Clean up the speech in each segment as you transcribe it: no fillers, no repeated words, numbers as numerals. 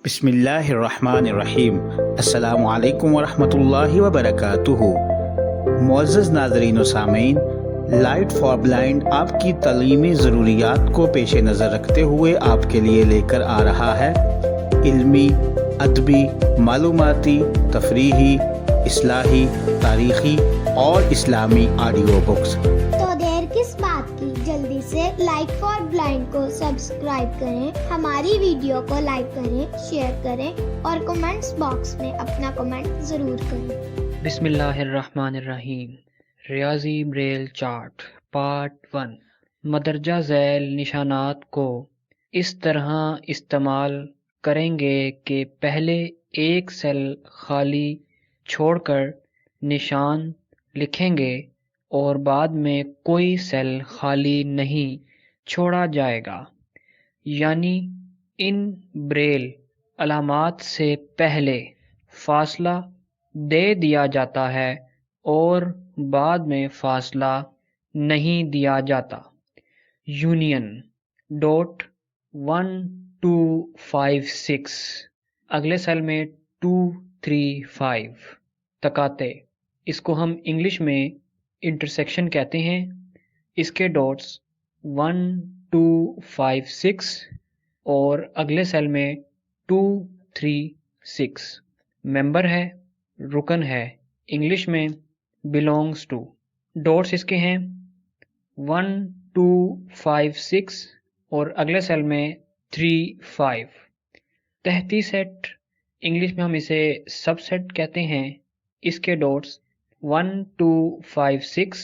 बिस्मिल्लाहिर्रहमानिर्रहीम। अस्सलामु अलैकुम वरहमतुल्लाहि वबरकातुहू। मुअज़्ज़ज़ नाज़रीन व सामीन, लाइट फॉर ब्लाइंड आपकी तलीमी ज़रूरियात को पेश नज़र रखते हुए आपके लिए लेकर आ रहा है इल्मी, अदबी, मालूमाती, तफरीही, इस्लाही, तारीख़ी और इस्लामी ऑडियो बुक्स। तो देर किस बात की, जल्दी से लाइट फॉर ब्लाइंड को सब्सक्राइब करें, हमारी वीडियो को लाइक करें, शेयर करें और कमेंट्स बॉक्स में अपना कमेंट ज़रूर करें। बिस्मिल्लाहिर्रहमानिर्रहीम। रियाजी ब्रेल चार्ट पार्ट 1। मदरजा झैल निशानात को इस तरह इस्तेमाल करेंगे कि पहले एक सेल खाली छोड़कर निशान लिखेंगे और बाद में कोई सेल खाली नहीं छोड़ा जाएगा। यानी इन ब्रेल अलामात से पहले फासला दे दिया जाता है और बाद में फासला नहीं दिया जाता। यूनियन डॉट 1 2 5 6 अगले सेल में 2 3 5 तकाते, इसको हम इंग्लिश में इंटरसेक्शन कहते हैं। इसके डॉट्स 1 2 5 6 और अगले सेल में 2 3 6 मेंबर है, रुकन है, इंग्लिश में बिलोंग्स टू। डॉट्स इसके हैं 1 2 5 6 और अगले सेल में 3 5। तहती सेट, इंग्लिश में हम इसे सबसेट कहते हैं। इसके डॉट्स 1 2 5 6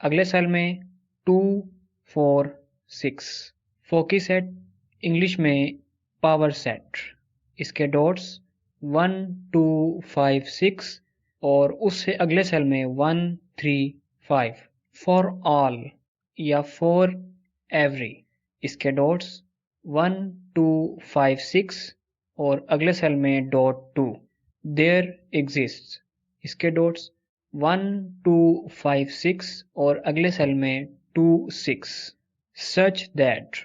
अगले सेल में 2 4 6। फोकी सेट, इंग्लिश में पावर सेट, इसके डॉट्स 1 2 5 6 और उससे अगले सेल में 1 3 5। फॉर ऑल या फॉर एवरी, इसके डॉट्स 1 2 5 6 और अगले सेल में डॉट 2। देयर एग्जिस्ट्स, इसके डॉट्स 1 2 5 6 और अगले सेल में 2 6। सच दैट,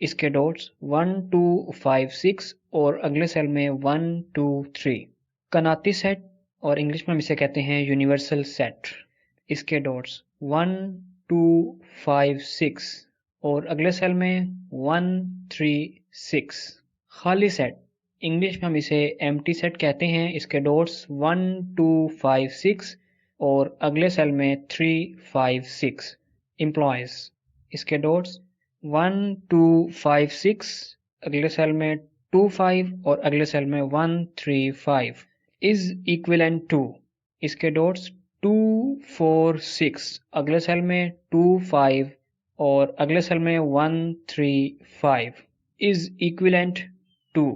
इसके डॉट्स 1 2 5 6 और अगले सेल में 1 2 3। कनाती सेट और इंग्लिश में हम इसे कहते हैं यूनिवर्सल सेट, इसके डॉट्स 1 2 5 6 और अगले सेल में 1 3 6। खाली सेट, इंग्लिश में हम इसे एम्प्टी सेट कहते हैं। इसके डॉट्स 1 2 5 6 और अगले सेल में 3 5 6। एम्प्लॉयज, इसके डॉट्स 1 2 5 6 अगले सेल में 2 5 और अगले सेल में 1 3 5। इज इक्विवेलेंट टू, इसके डॉट्स 2 4 6 अगले सेल में 2 5 और अगले सेल में 1 3 5। इज इक्विवेलेंट टू,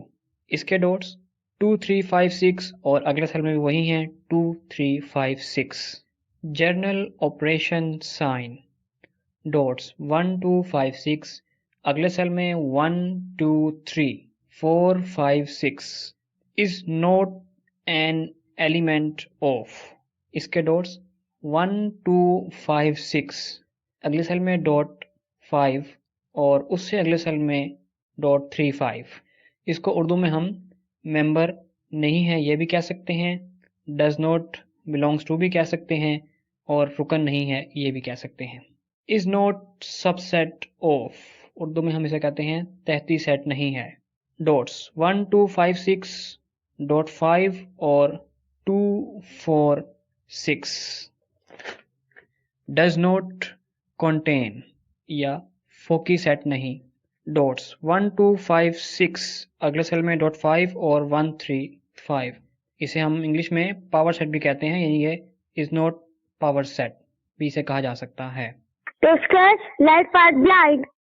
इसके डॉट्स 2 3 5 6 और अगले सेल में भी वही हैं 2 3 5 6। जर्नल ऑपरेशन साइन, डॉट्स 1 2 5 6 अगले सेल में 1 2 3 4 5 6। Is not an element of, इसके डॉट्स 1 2 5 6 अगले सेल में डॉट 5 और उससे अगले सेल में डॉट 3 5। इसको उर्दू में हम मेंबर नहीं है ये भी कह सकते हैं, डज नॉट बिलोंग्स टू भी कह सकते हैं और रुकन नहीं है ये भी कह सकते हैं। Is not subset of, Urdu में हम इसे कहते हैं तहती सेट नहीं है। डॉट्स 1 2 5 6 डॉट 5 और 2 4 6। डज नॉट कंटेन या फोकी सेट नहीं। डॉट्स 1 2 5 6 अगले सेल में डॉट 5 और 1 3 5। इसे हम इंग्लिश में पावर सेट भी कहते हैं, यानी ये इज नॉट पावर सेट भी इसे कहा जा सकता है। पेशकश लाइट फॉर ब्लाइंड।